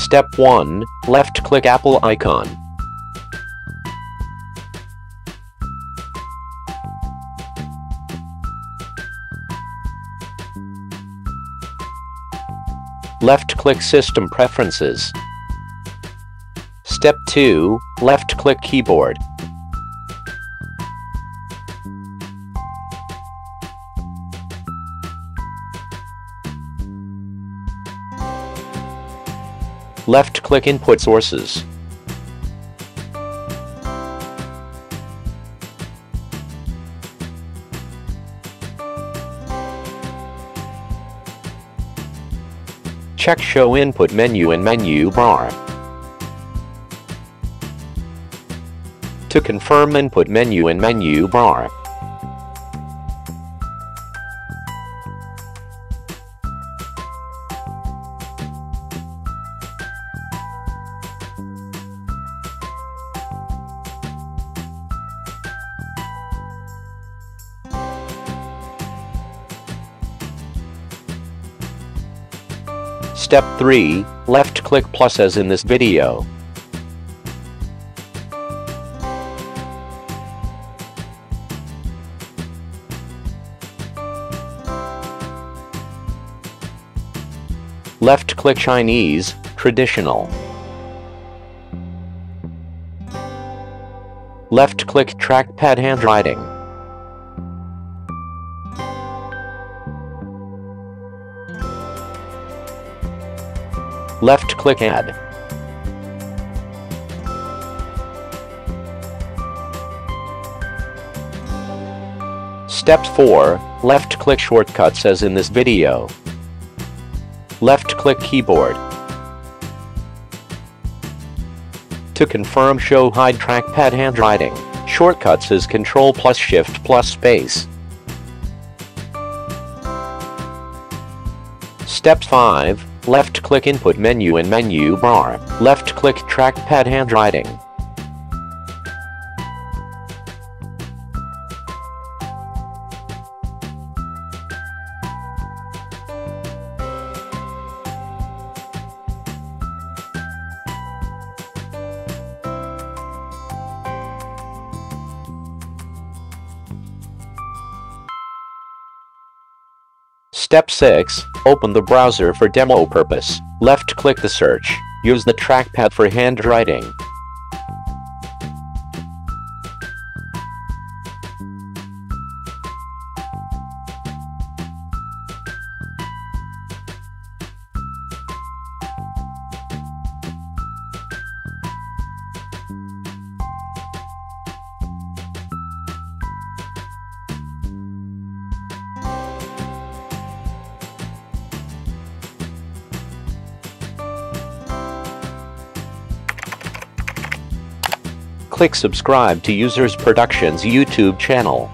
Step 1. Left-click Apple icon. Left-click System Preferences. Step 2. Left-click Keyboard. Left-click Input Sources. Check Show Input Menu in Menu Bar. To confirm Input Menu in Menu Bar. Step 3. Left-click plus as in this video. Left-click Chinese, Traditional. Left-click Trackpad Handwriting. Left-click Add. Step 4. Left-click Shortcuts as in this video. Left-click Keyboard. To confirm Show Hide Trackpad Handwriting, shortcuts is Ctrl plus Shift plus Space. Step 5. Left-click Input Menu in Menu Bar. Left-click Trackpad Handwriting. Step 6. Open the browser for demo purpose. Left-click the search. Use the trackpad for handwriting. Click subscribe to Users Productions YouTube channel.